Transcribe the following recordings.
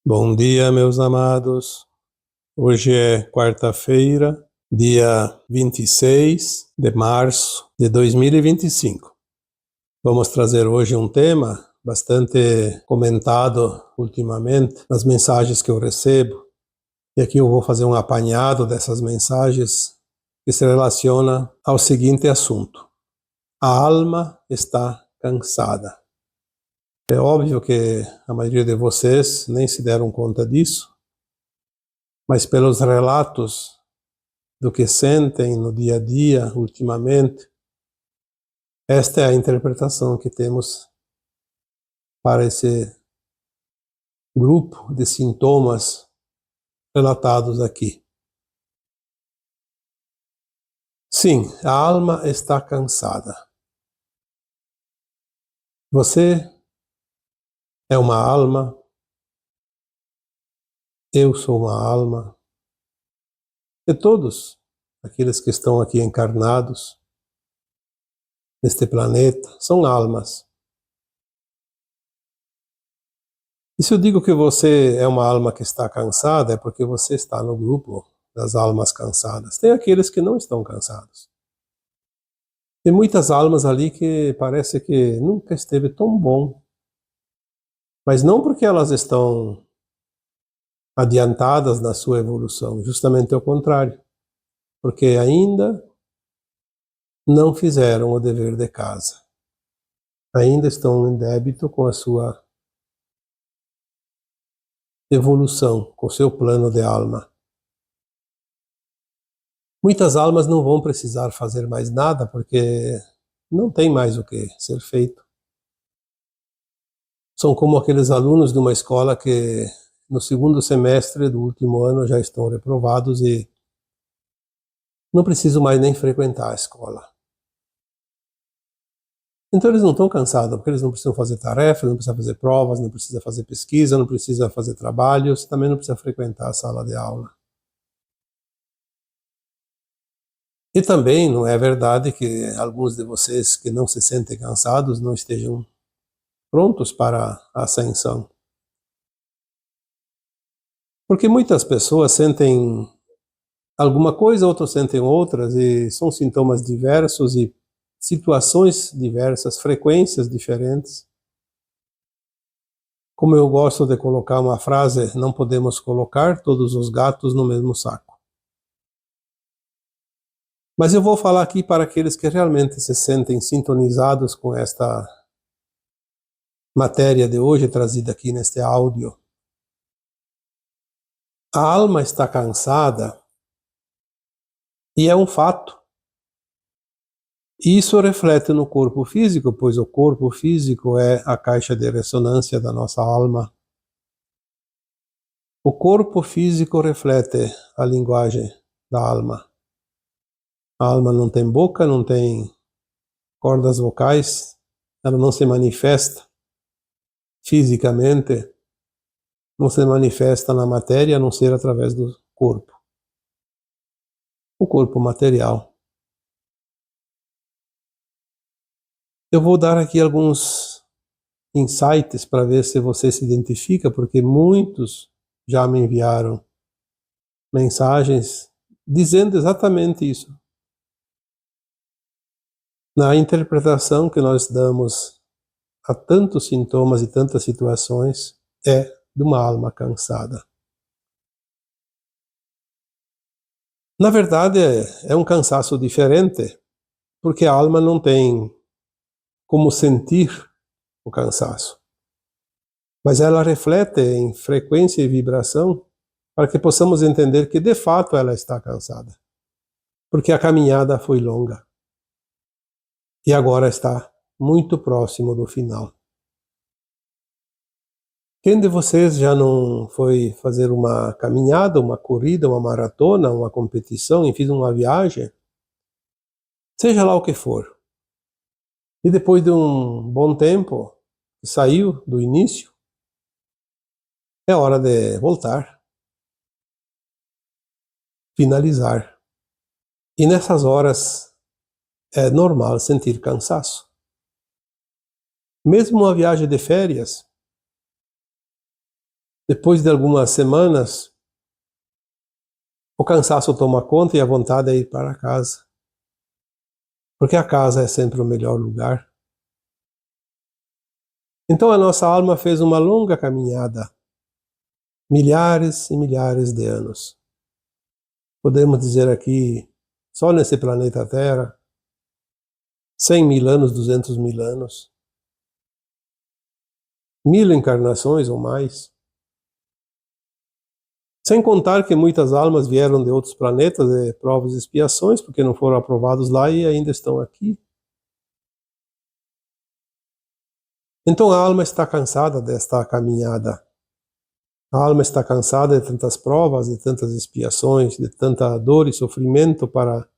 Bom dia, meus amados. Hoje é quarta-feira, dia 26 de março de 2025. Vamos trazer hoje um tema bastante comentado ultimamente nas mensagens que eu recebo. E aqui eu vou fazer um apanhado dessas mensagens que se relaciona ao seguinte assunto: a alma está cansada. É óbvio que a maioria de vocês nem se deram conta disso, mas pelos relatos do que sentem no dia a dia, ultimamente, esta é a interpretação que temos para esse grupo de sintomas relatados aqui. Sim, a alma está cansada. Você é uma alma, eu sou uma alma, e todos aqueles que estão aqui encarnados neste planeta são almas. E se eu digo que você é uma alma que está cansada, é porque você está no grupo das almas cansadas. Tem aqueles que não estão cansados. Tem muitas almas ali que parece que nunca esteve tão bom. Mas não porque elas estão adiantadas na sua evolução, justamente ao contrário. Porque ainda não fizeram o dever de casa. Ainda estão em débito com a sua evolução, com o seu plano de alma. Muitas almas não vão precisar fazer mais nada porque não tem mais o que ser feito. São como aqueles alunos de uma escola que no segundo semestre do último ano já estão reprovados e não precisam mais nem frequentar a escola. Então eles não estão cansados, porque eles não precisam fazer tarefas, não precisam fazer provas, não precisam fazer pesquisa, não precisam fazer trabalhos, também não precisam frequentar a sala de aula. E também não é verdade que alguns de vocês que não se sentem cansados não estejam prontos para a ascensão. Porque muitas pessoas sentem alguma coisa, outros sentem outras, e são sintomas diversos e situações diversas, frequências diferentes. Como eu gosto de colocar uma frase, não podemos colocar todos os gatos no mesmo saco. Mas eu vou falar aqui para aqueles que realmente se sentem sintonizados com esta matéria de hoje trazida aqui neste áudio. A alma está cansada e é um fato. E isso reflete no corpo físico, pois o corpo físico é a caixa de ressonância da nossa alma. O corpo físico reflete a linguagem da alma. A alma não tem boca, não tem cordas vocais, ela não se manifesta fisicamente, não se manifesta na matéria, a não ser através do corpo. O corpo material. Eu vou dar aqui alguns insights para ver se você se identifica, porque muitos já me enviaram mensagens dizendo exatamente isso. Na interpretação que nós damos a tantos sintomas e tantas situações, é de uma alma cansada. Na verdade, é um cansaço diferente, porque a alma não tem como sentir o cansaço. Mas ela reflete em frequência e vibração para que possamos entender que de fato ela está cansada. Porque a caminhada foi longa. E agora está muito próximo do final. Quem de vocês já não foi fazer uma caminhada, uma corrida, uma maratona, uma competição, enfim, uma viagem? Seja lá o que for. E depois de um bom tempo, saiu do início, é hora de voltar, finalizar. E nessas horas é normal sentir cansaço. Mesmo uma viagem de férias, Depois de algumas semanas, o cansaço toma conta e a vontade é ir para casa. Porque a casa é sempre o melhor lugar. Então a nossa alma fez uma longa caminhada, milhares e milhares de anos. Podemos dizer aqui, só nesse planeta Terra, 100.000 anos, 200.000 anos, 1000 encarnações ou mais. Sem contar que muitas almas vieram de outros planetas de provas e expiações, porque não foram aprovados lá e ainda estão aqui. Então a alma está cansada desta caminhada. A alma está cansada de tantas provas, de tantas expiações, de tanta dor e sofrimento para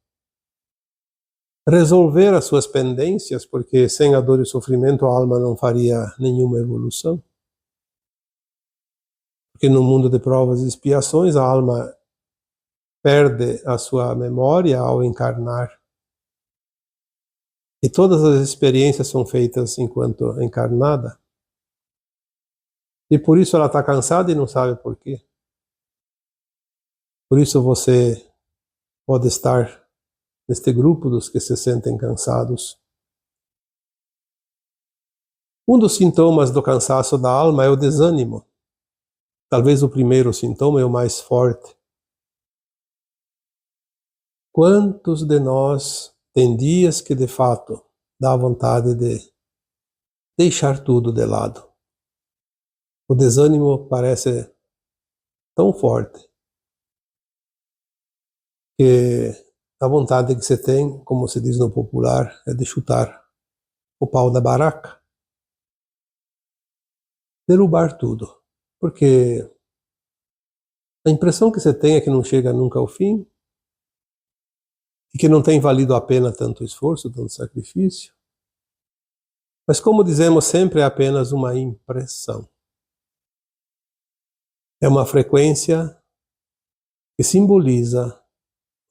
resolver as suas pendências, porque sem a dor e o sofrimento a alma não faria nenhuma evolução. Porque no mundo de provas e expiações a alma perde a sua memória ao encarnar. E todas as experiências são feitas enquanto encarnada. E por isso ela está cansada e não sabe por quê. Por isso você pode estar neste grupo dos que se sentem cansados. Um dos sintomas do cansaço da alma é o desânimo. Talvez o primeiro sintoma é o mais forte. Quantos de nós têm dias que de fato dá vontade de deixar tudo de lado? O desânimo parece tão forte que a vontade que você tem, como se diz no popular, é de chutar o pau da barraca, derrubar tudo, porque a impressão que você tem é que não chega nunca ao fim e que não tem valido a pena tanto esforço, tanto sacrifício. Mas como dizemos sempre, é apenas uma impressão. É uma frequência que simboliza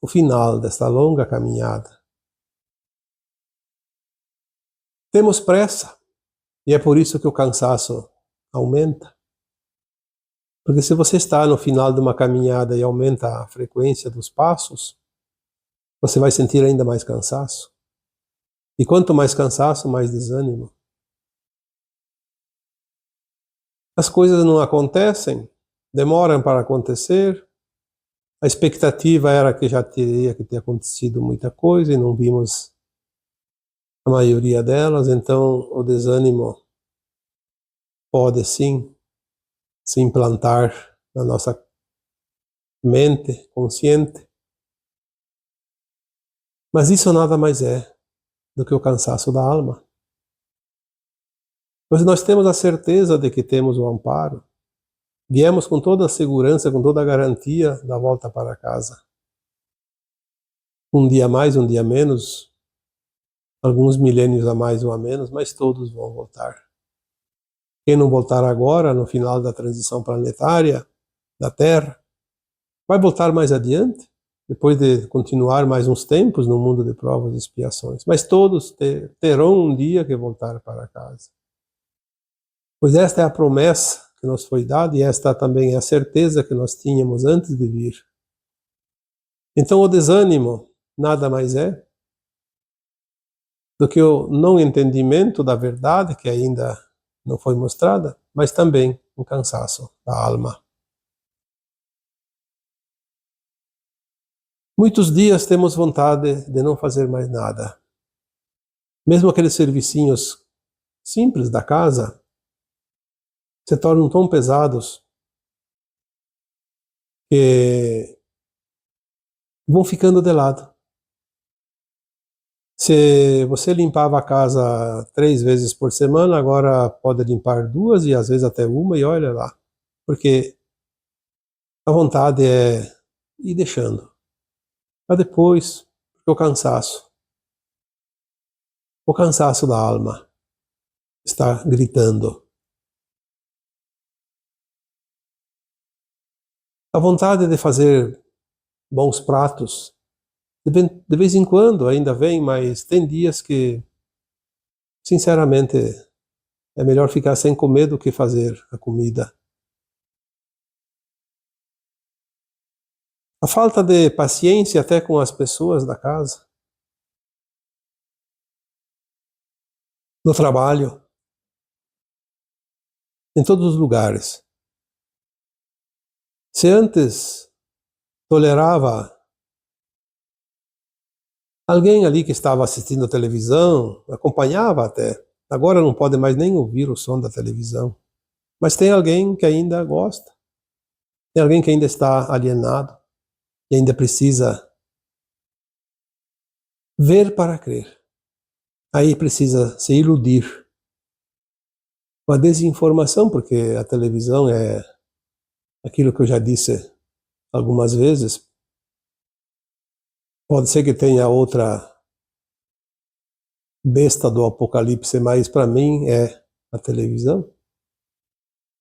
o final desta longa caminhada. Temos pressa e é por isso que o cansaço aumenta. Porque se você está no final de uma caminhada e aumenta a frequência dos passos, você vai sentir ainda mais cansaço. E quanto mais cansaço, mais desânimo. As coisas não acontecem, demoram para acontecer. A expectativa era que já teria que ter acontecido muita coisa e não vimos a maioria delas, então o desânimo pode sim se implantar na nossa mente consciente. Mas isso nada mais é do que o cansaço da alma. Pois nós temos a certeza de que temos o amparo. Viemos com toda a segurança, com toda a garantia da volta para casa. Um dia mais, um dia menos, alguns milênios a mais ou a menos, mas todos vão voltar. Quem não voltar agora, no final da transição planetária da Terra, vai voltar mais adiante, depois de continuar mais uns tempos no mundo de provas e expiações. Mas todos terão um dia que voltar para casa. Pois esta é a promessa que nos foi dada e esta também é a certeza que nós tínhamos antes de vir. Então o desânimo nada mais é do que o não entendimento da verdade que ainda não foi mostrada, mas também um cansaço da alma. Muitos dias temos vontade de não fazer mais nada. Mesmo aqueles servicinhos simples da casa se tornam tão pesados que vão ficando de lado. Se você limpava a casa 3 vezes por semana, agora pode limpar 2 e às vezes até uma e olha lá. Porque a vontade é ir deixando. Para depois, porque o cansaço da alma está gritando. A vontade de fazer bons pratos, de vez em quando ainda vem, mas tem dias que, sinceramente, é melhor ficar sem comer do que fazer a comida. A falta de paciência até com as pessoas da casa, no trabalho, em todos os lugares. Se antes tolerava alguém ali que estava assistindo a televisão, acompanhava até, agora não pode mais nem ouvir o som da televisão. Mas tem alguém que ainda gosta, tem alguém que ainda está alienado, e ainda precisa ver para crer. Aí precisa se iludir com a desinformação, porque a televisão é aquilo que eu já disse algumas vezes. Pode ser que tenha outra besta do apocalipse, mas para mim é a televisão.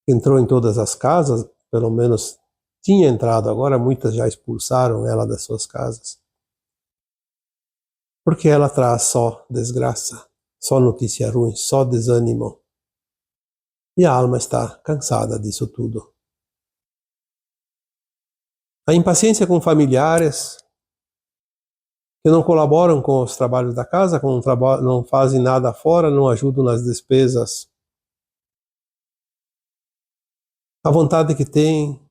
Entrou em todas as casas, pelo menos tinha entrado, agora muitas já expulsaram ela das suas casas. Porque ela traz só desgraça, só notícia ruim, só desânimo. E a alma está cansada disso tudo. A impaciência com familiares que não colaboram com os trabalhos da casa, que não fazem nada fora, não ajudam nas despesas. A vontade que tem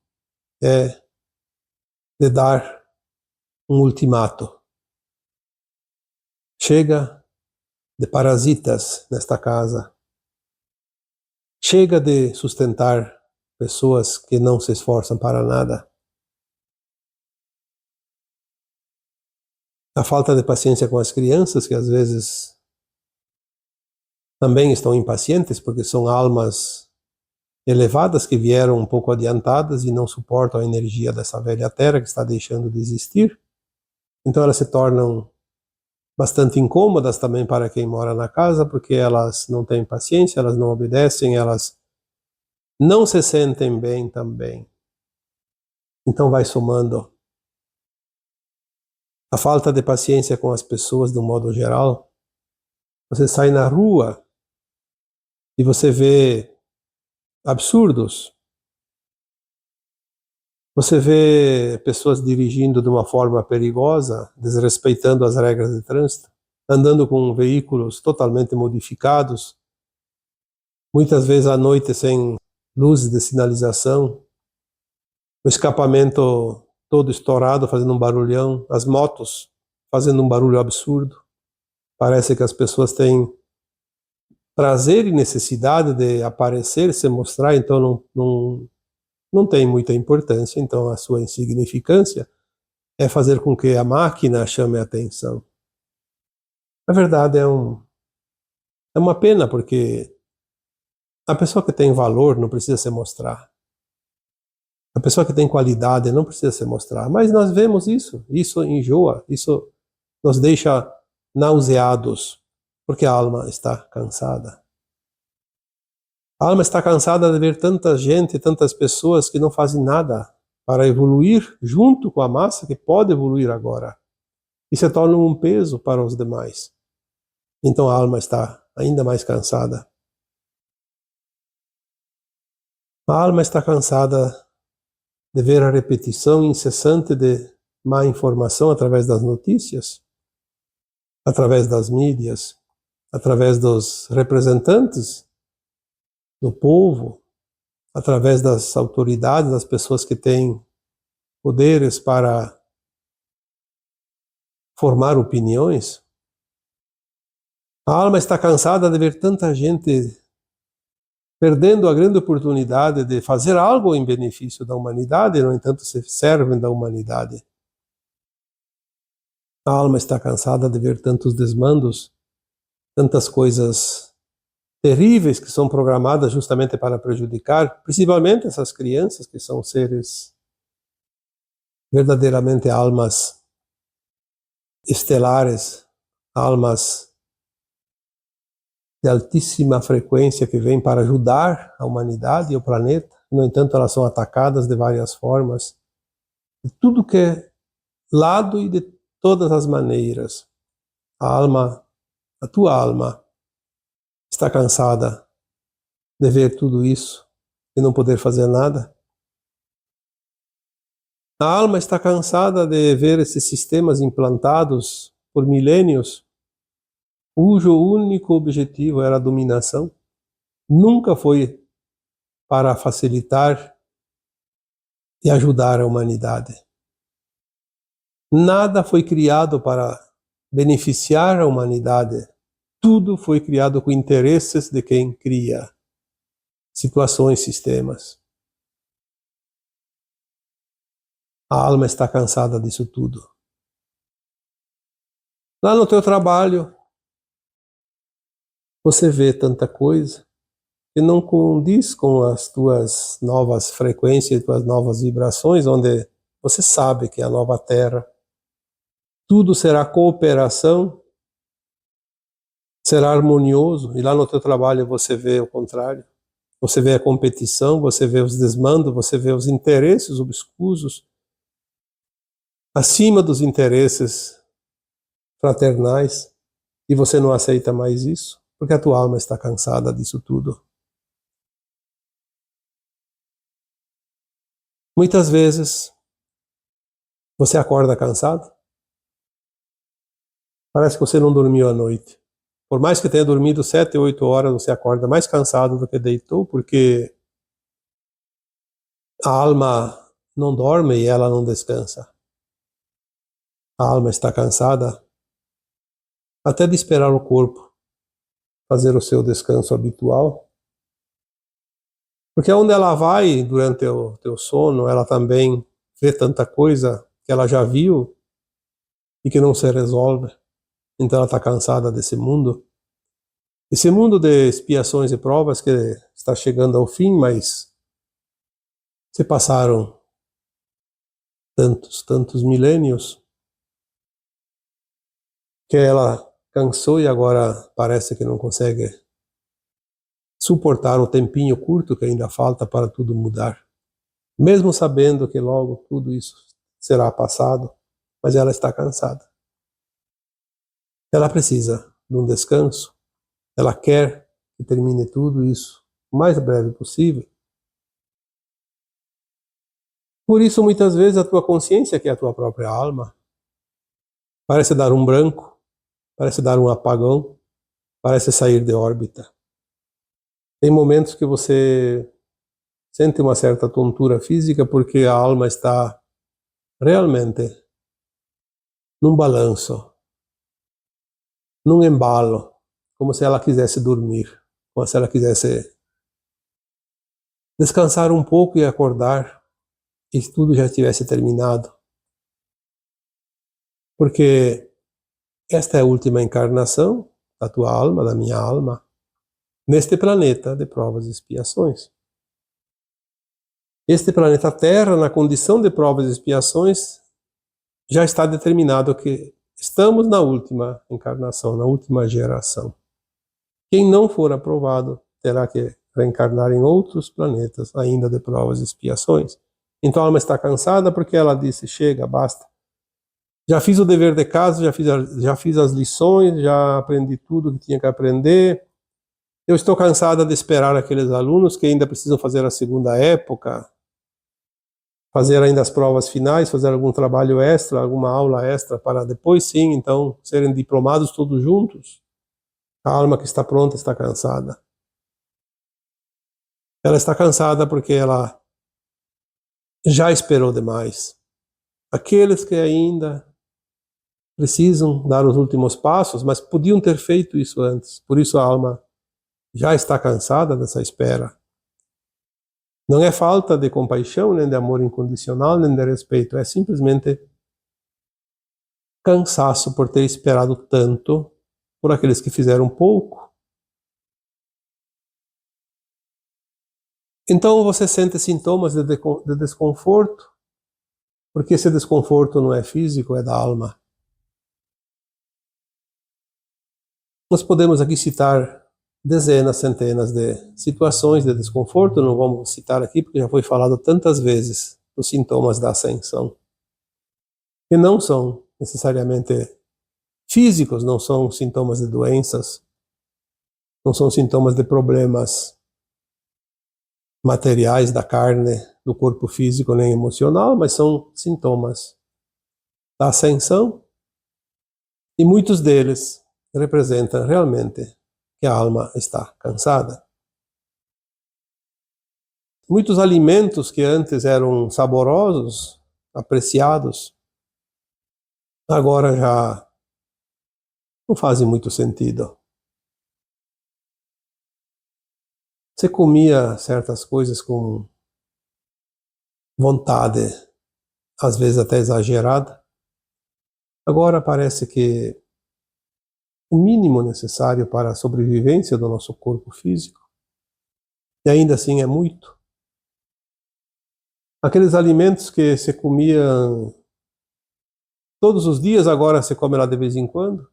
é de dar um ultimato. Chega de parasitas nesta casa. Chega de sustentar pessoas que não se esforçam para nada. A falta de paciência com as crianças, que às vezes também estão impacientes, porque são almas elevadas que vieram um pouco adiantadas e não suportam a energia dessa velha terra que está deixando de existir. Então elas se tornam bastante incômodas também para quem mora na casa, porque elas não têm paciência, elas não obedecem, elas não se sentem bem também. Então vai somando a falta de paciência com as pessoas de um modo geral. Você sai na rua e você vê absurdos. Você vê pessoas dirigindo de uma forma perigosa, desrespeitando as regras de trânsito, andando com veículos totalmente modificados, muitas vezes à noite sem luzes de sinalização, o escapamento todo estourado, fazendo um barulhão, as motos fazendo um barulho absurdo. Parece que as pessoas têm prazer e necessidade de aparecer, se mostrar, então não tem muita importância. Então a sua insignificância é fazer com que a máquina chame a atenção. Na verdade é uma pena, porque a pessoa que tem valor não precisa se mostrar. A pessoa que tem qualidade não precisa se mostrar. Mas nós vemos isso enjoa, isso nos deixa nauseados, porque a alma está cansada. A alma está cansada de ver tanta gente, tantas pessoas que não fazem nada para evoluir junto com a massa que pode evoluir agora e se tornam um peso para os demais. Então a alma está ainda mais cansada. A alma está cansada de ver a repetição incessante de má informação através das notícias, através das mídias, através dos representantes do povo, através das autoridades, das pessoas que têm poderes para formar opiniões. A alma está cansada de ver tanta gente perdendo a grande oportunidade de fazer algo em benefício da humanidade, e, no entanto, se servem da humanidade. A alma está cansada de ver tantos desmandos, tantas coisas terríveis que são programadas justamente para prejudicar, principalmente essas crianças que são seres verdadeiramente almas estelares, almas de altíssima frequência que vêm para ajudar a humanidade e o planeta. No entanto, elas são atacadas de várias formas, de tudo que é lado e de todas as maneiras. A tua alma, está cansada de ver tudo isso e não poder fazer nada? A alma está cansada de ver esses sistemas implantados por milênios, cujo único objetivo era a dominação. Nunca foi para facilitar e ajudar a humanidade. Nada foi criado para beneficiar a humanidade. Tudo foi criado com interesses de quem cria situações, sistemas. A alma está cansada disso tudo. Lá no teu trabalho, você vê tanta coisa que não condiz com as tuas novas frequências, tuas novas vibrações, onde você sabe que é a nova Terra. Tudo será cooperação, será harmonioso, e lá no teu trabalho você vê o contrário. Você vê a competição, você vê os desmandos, você vê os interesses obscuros acima dos interesses fraternais, e você não aceita mais isso, porque a tua alma está cansada disso tudo. Muitas vezes você acorda cansado, parece que você não dormiu à noite. Por mais que tenha dormido 7, 8 horas, você acorda mais cansado do que deitou, porque a alma não dorme e ela não descansa. A alma está cansada até de esperar o corpo fazer o seu descanso habitual. Porque onde ela vai durante o teu sono, ela também vê tanta coisa que ela já viu e que não se resolve. Então ela está cansada desse mundo. Esse mundo de expiações e provas que está chegando ao fim, mas se passaram tantos milênios que ela cansou e agora parece que não consegue suportar o tempinho curto que ainda falta para tudo mudar. Mesmo sabendo que logo tudo isso será passado, mas ela está cansada. Ela precisa de um descanso, ela quer que termine tudo isso o mais breve possível. Por isso, muitas vezes, a tua consciência, que é a tua própria alma, parece dar um branco, parece dar um apagão, parece sair de órbita. Tem momentos que você sente uma certa tontura física porque a alma está realmente num balanço, num embalo, como se ela quisesse dormir, como se ela quisesse descansar um pouco e acordar e tudo já tivesse terminado. Porque esta é a última encarnação da tua alma, da minha alma, neste planeta de provas e expiações. Este planeta Terra, na condição de provas e expiações, já está determinado que estamos na última encarnação, na última geração. Quem não for aprovado terá que reencarnar em outros planetas ainda de provas e expiações. Então a alma está cansada porque ela disse, chega, basta. Já fiz o dever de casa, já fiz as lições, já aprendi tudo que tinha que aprender. Eu estou cansada de esperar aqueles alunos que ainda precisam fazer a segunda época, fazer ainda as provas finais, fazer algum trabalho extra, alguma aula extra, para depois sim, então, serem diplomados todos juntos. A alma que está pronta está cansada. Ela está cansada porque ela já esperou demais. Aqueles que ainda precisam dar os últimos passos, mas podiam ter feito isso antes. Por isso a alma já está cansada dessa espera. Não é falta de compaixão, nem de amor incondicional, nem de respeito. É simplesmente cansaço por ter esperado tanto por aqueles que fizeram pouco. Então você sente sintomas de desconforto, porque esse desconforto não é físico, é da alma. Nós podemos aqui citar dezenas, centenas de situações de desconforto, não vamos citar aqui porque já foi falado tantas vezes os sintomas da ascensão, que não são necessariamente físicos, não são sintomas de doenças, não são sintomas de problemas materiais da carne, do corpo físico nem emocional, mas são sintomas da ascensão, e muitos deles representam realmente que a alma está cansada. Muitos alimentos que antes eram saborosos, apreciados, agora já não fazem muito sentido. Você comia certas coisas com vontade, às vezes até exagerada. Agora parece que o mínimo necessário para a sobrevivência do nosso corpo físico, e ainda assim é muito. Aqueles alimentos que se comia todos os dias, agora se come lá de vez em quando,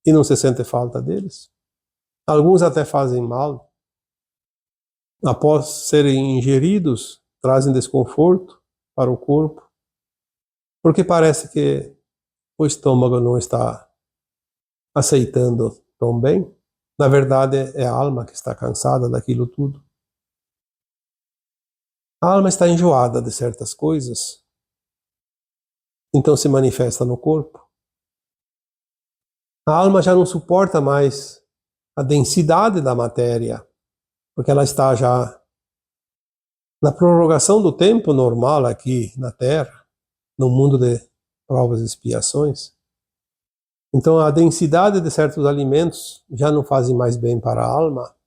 e não se sente falta deles. Alguns até fazem mal. Após serem ingeridos, trazem desconforto para o corpo, porque parece que o estômago não está aceitando tão bem. Na verdade, é a alma que está cansada daquilo tudo. A alma está enjoada de certas coisas, então se manifesta no corpo. A alma já não suporta mais a densidade da matéria, porque ela está já na prorrogação do tempo normal aqui na Terra, no mundo de provas e expiações. Então a densidade de certos alimentos já não fazem mais bem para a alma,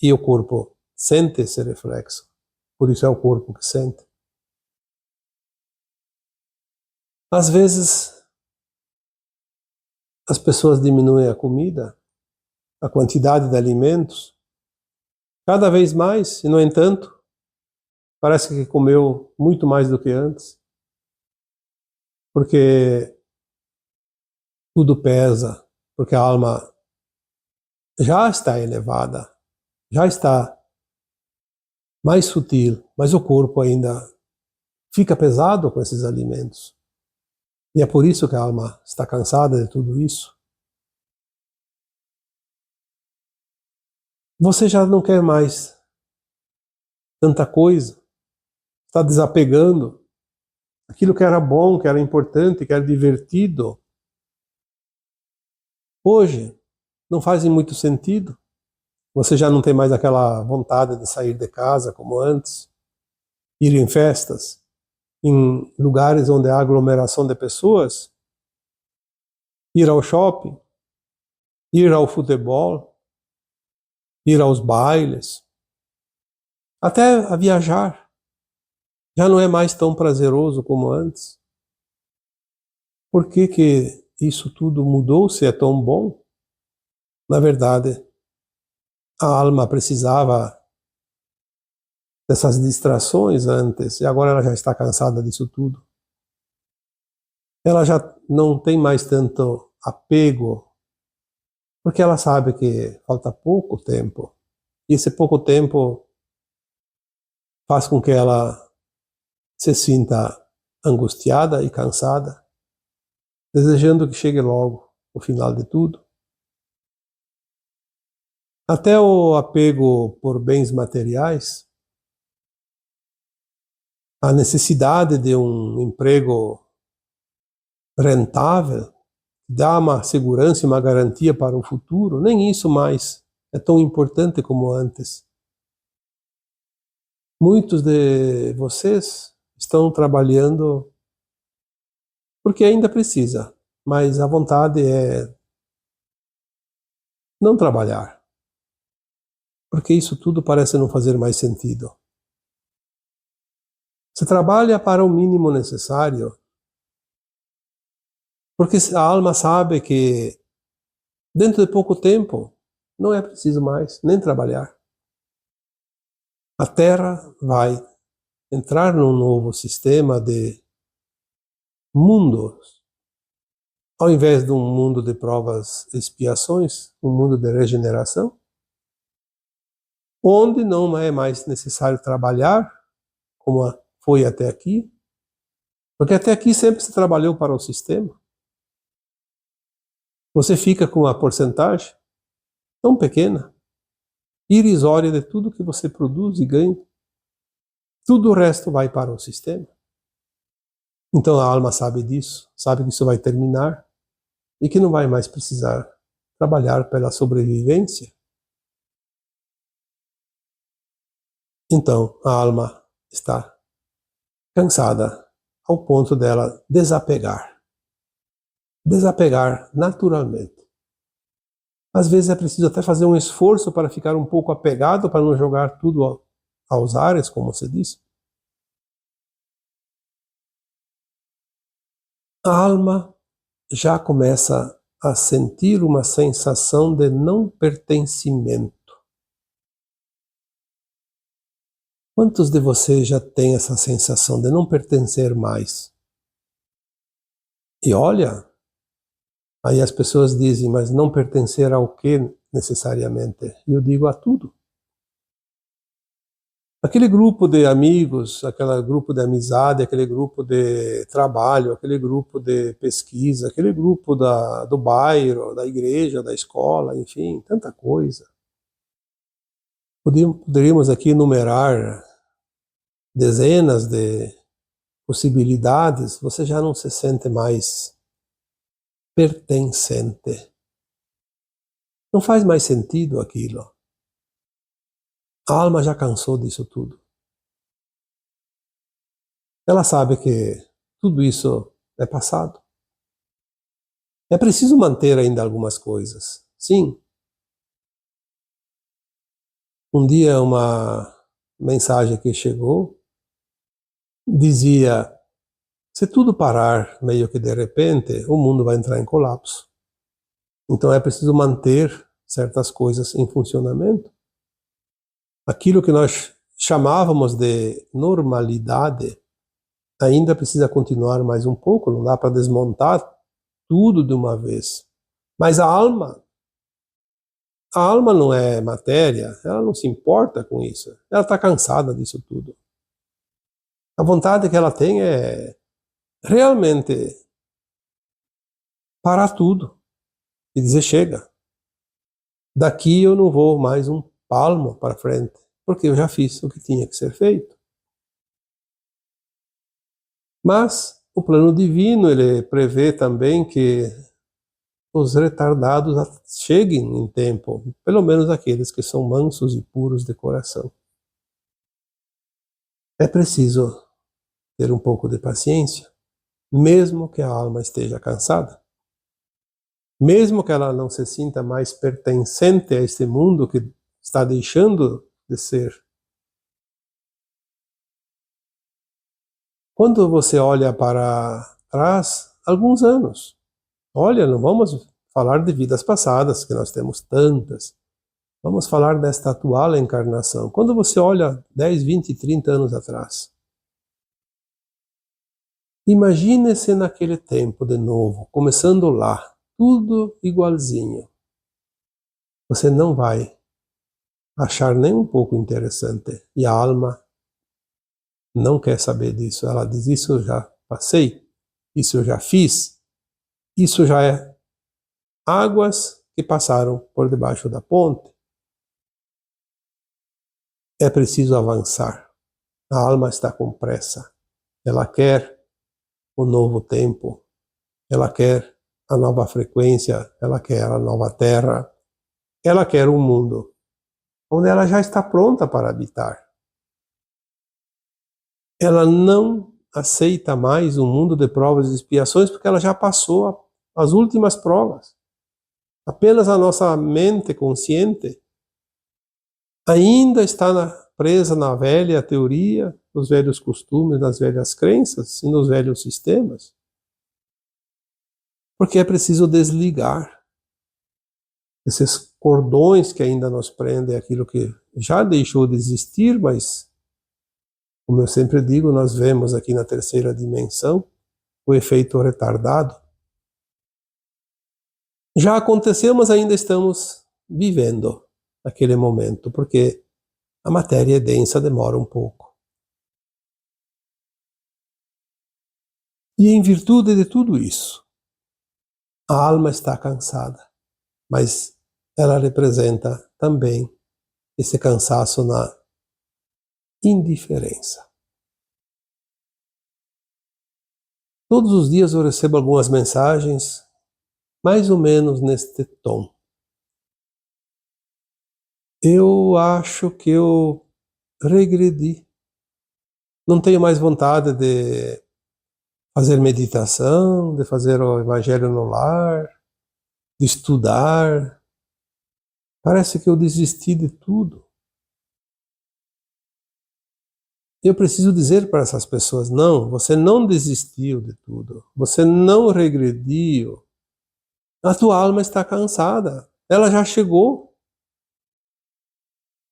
e o corpo sente esse reflexo. Por isso é o corpo que sente. Às vezes as pessoas diminuem a comida, a quantidade de alimentos, cada vez mais, e no entanto, parece que comeu muito mais do que antes, porque tudo pesa, porque a alma já está elevada, já está mais sutil, mas o corpo ainda fica pesado com esses alimentos. E é por isso que a alma está cansada de tudo isso. Você já não quer mais tanta coisa, está desapegando. Aquilo que era bom, que era importante, que era divertido, hoje não faz muito sentido. Você já não tem mais aquela vontade de sair de casa como antes, ir em festas, em lugares onde há aglomeração de pessoas, ir ao shopping, ir ao futebol, ir aos bailes, até a viajar. Já não é mais tão prazeroso como antes. Por que isso tudo mudou se é tão bom? Na verdade, a alma precisava dessas distrações antes, e agora ela já está cansada disso tudo. Ela já não tem mais tanto apego, porque ela sabe que falta pouco tempo, e esse pouco tempo faz com que ela se sinta angustiada e cansada, desejando que chegue logo o final de tudo. Até o apego por bens materiais, a necessidade de um emprego rentável, dá uma segurança e uma garantia para o futuro, nem isso mais é tão importante como antes. Muitos de vocês estão trabalhando porque ainda precisa, mas a vontade é não trabalhar, porque isso tudo parece não fazer mais sentido. Você trabalha para o mínimo necessário, porque a alma sabe que dentro de pouco tempo não é preciso mais nem trabalhar. A Terra vai entrar num novo sistema de mundos. Ao invés de um mundo de provas e expiações, um mundo de regeneração, onde não é mais necessário trabalhar, como foi até aqui, porque até aqui sempre se trabalhou para o sistema. Você fica com uma porcentagem tão pequena, irrisória de tudo que você produz e ganha. tudo o resto vai para o sistema. Então a alma sabe disso, sabe que isso vai terminar e que não vai mais precisar trabalhar pela sobrevivência. Então a alma está cansada ao ponto dela desapegar. Desapegar naturalmente. Às vezes é preciso até fazer um esforço para ficar um pouco apegado, para não jogar tudo aos ares, como você disse. A alma já começa a sentir uma sensação de não pertencimento. Quantos de vocês já têm essa sensação de não pertencer mais? E olha, aí as pessoas dizem, mas não pertencer ao que necessariamente? E eu digo a tudo. Aquele grupo de amigos, aquele grupo de amizade, aquele grupo de trabalho, aquele grupo de pesquisa, aquele grupo do bairro, da igreja, da escola, enfim, tanta coisa. Poderíamos aqui enumerar dezenas de possibilidades, você já não se sente mais pertencente. Não faz mais sentido aquilo. A alma já cansou disso tudo. Ela sabe que tudo isso é passado. É preciso manter ainda algumas coisas. Sim. Um dia uma mensagem que chegou dizia: se tudo parar meio que de repente, o mundo vai entrar em colapso. Então é preciso manter certas coisas em funcionamento. Aquilo que nós chamávamos de normalidade ainda precisa continuar mais um pouco, não dá para desmontar tudo de uma vez. Mas a alma não é matéria, ela não se importa com isso. Ela está cansada disso tudo. A vontade que ela tem é realmente parar tudo e dizer: chega, daqui eu não vou mais um palmo para frente, porque eu já fiz o que tinha que ser feito. Mas o plano divino, ele prevê também que os retardados cheguem em tempo, pelo menos aqueles que são mansos e puros de coração. É preciso ter um pouco de paciência, mesmo que a alma esteja cansada. Mesmo que ela não se sinta mais pertencente a este mundo que está deixando de ser. Quando você olha para trás, alguns anos, olha, não vamos falar de vidas passadas, que nós temos tantas. Vamos falar desta atual encarnação. Quando você olha 10, 20, 30 anos atrás, imagine-se naquele tempo de novo, começando lá, tudo igualzinho. Você não vai achar nem um pouco interessante. E a alma não quer saber disso. Ela diz: isso eu já passei, isso eu já fiz, isso já é águas que passaram por debaixo da ponte. É preciso avançar. A alma está com pressa. Ela quer o novo tempo. Ela quer a nova frequência. Ela quer a nova terra. Ela quer um mundo onde ela já está pronta para habitar. Ela não aceita mais um mundo de provas e expiações porque ela já passou as últimas provas. Apenas a nossa mente consciente ainda está presa na velha teoria, nos velhos costumes, nas velhas crenças e nos velhos sistemas. Porque é preciso desligar esses cordões que ainda nos prendem aquilo que já deixou de existir, mas, como eu sempre digo, nós vemos aqui na terceira dimensão o efeito retardado. Já aconteceu, mas ainda estamos vivendo aquele momento, porque a matéria é densa, demora um pouco. E em virtude de tudo isso, a alma está cansada, mas ela representa também esse cansaço na indiferença. Todos os dias eu recebo algumas mensagens, mais ou menos neste tom. Eu acho que eu regredi. Não tenho mais vontade de fazer meditação, de fazer o Evangelho no lar, de estudar. Parece que eu desisti de tudo. Eu preciso dizer para essas pessoas, não, você não desistiu de tudo. Você não regrediu. A tua alma está cansada. Ela já chegou.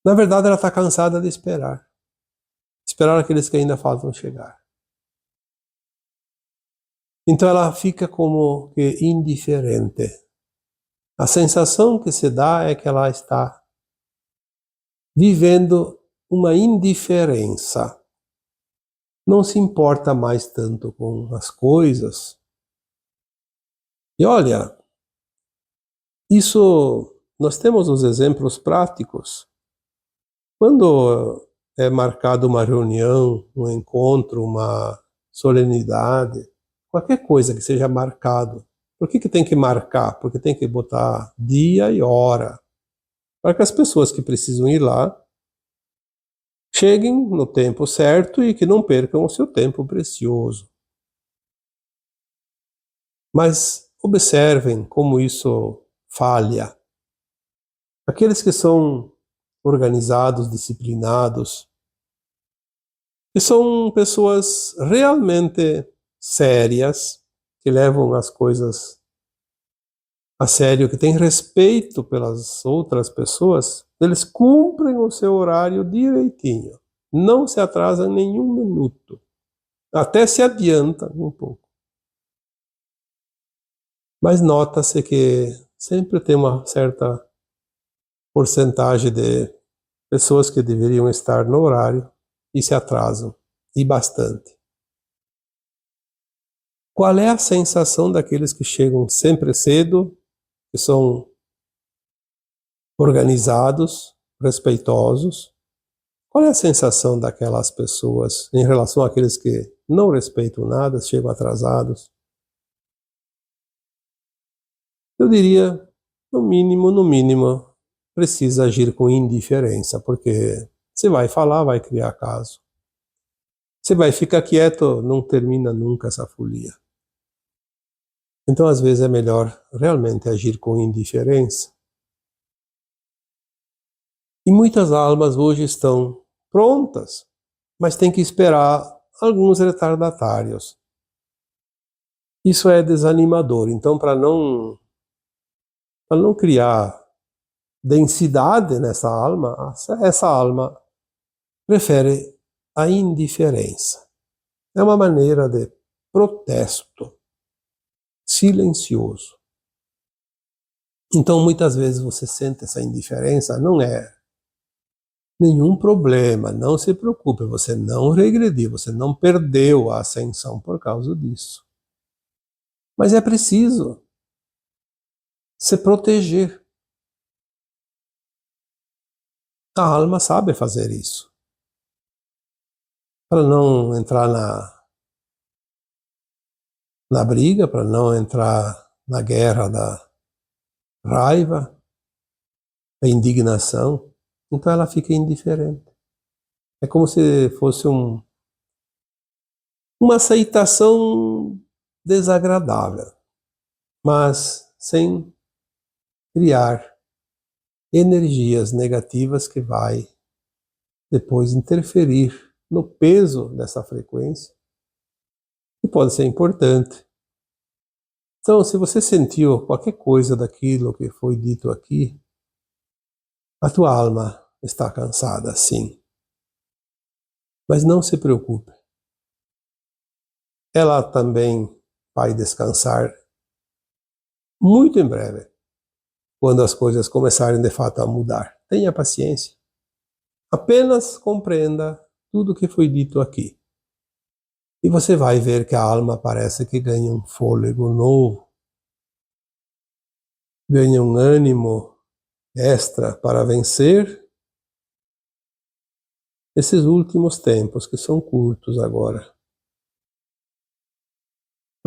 Na verdade, ela está cansada de esperar. Esperar aqueles que ainda faltam chegar. Então ela fica como que indiferente. A sensação que se dá é que ela está vivendo uma indiferença. Não se importa mais tanto com as coisas. E olha, isso nós temos os exemplos práticos. Quando é marcada uma reunião, um encontro, uma solenidade, qualquer coisa que seja marcado, por que tem que marcar? Porque tem que botar dia e hora, para que as pessoas que precisam ir lá cheguem no tempo certo e que não percam o seu tempo precioso. Mas observem como isso falha. Aqueles que são organizados, disciplinados, que são pessoas realmente sérias, que levam as coisas a sério, que têm respeito pelas outras pessoas, eles cumprem o seu horário direitinho. Não se atrasam nenhum minuto. Até se adianta um pouco. Mas nota-se que sempre tem uma certa porcentagem de pessoas que deveriam estar no horário e se atrasam, e bastante. Qual é a sensação daqueles que chegam sempre cedo, que são organizados, respeitosos? Qual é a sensação daquelas pessoas em relação àqueles que não respeitam nada, chegam atrasados? Eu diria, no mínimo, precisa agir com indiferença, porque você vai falar, vai criar caso. Você vai ficar quieto, não termina nunca essa folia. Então, às vezes, é melhor realmente agir com indiferença. E muitas almas hoje estão prontas, mas tem que esperar alguns retardatários. Isso é desanimador. Então, para não criar densidade nessa alma, essa alma prefere a indiferença. É uma maneira de protesto silencioso. Então, muitas vezes você sente essa indiferença, não é nenhum problema, não se preocupe, você não regrediu, você não perdeu a ascensão por causa disso. Mas é preciso se proteger. A alma sabe fazer isso. Para não entrar na briga, para não entrar na guerra da raiva, da indignação. Então ela fica indiferente. É como se fosse uma aceitação desagradável, mas sem criar energias negativas que vai depois interferir no peso dessa frequência, que pode ser importante. Então, se você sentiu qualquer coisa daquilo que foi dito aqui, a tua alma está cansada, sim. Mas não se preocupe. Ela também vai descansar muito em breve, quando as coisas começarem de fato a mudar. Tenha paciência. Apenas compreenda tudo o que foi dito aqui. E você vai ver que a alma parece que ganha um fôlego novo, ganha um ânimo extra para vencer esses últimos tempos, que são curtos agora.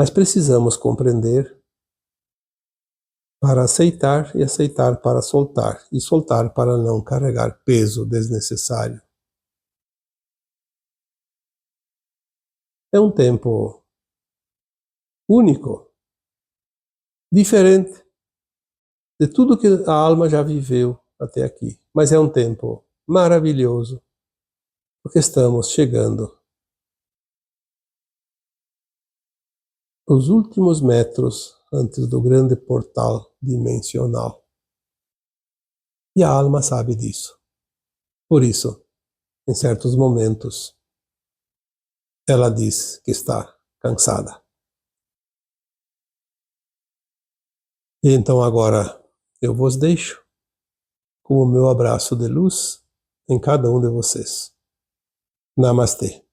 Mas precisamos compreender para aceitar e aceitar para soltar, e soltar para não carregar peso desnecessário. É um tempo único, diferente de tudo que a alma já viveu até aqui. Mas é um tempo maravilhoso, porque estamos chegando aos últimos metros antes do grande portal dimensional. E a alma sabe disso. Por isso, em certos momentos, ela diz que está cansada. E então agora eu vos deixo com o meu abraço de luz em cada um de vocês. Namastê.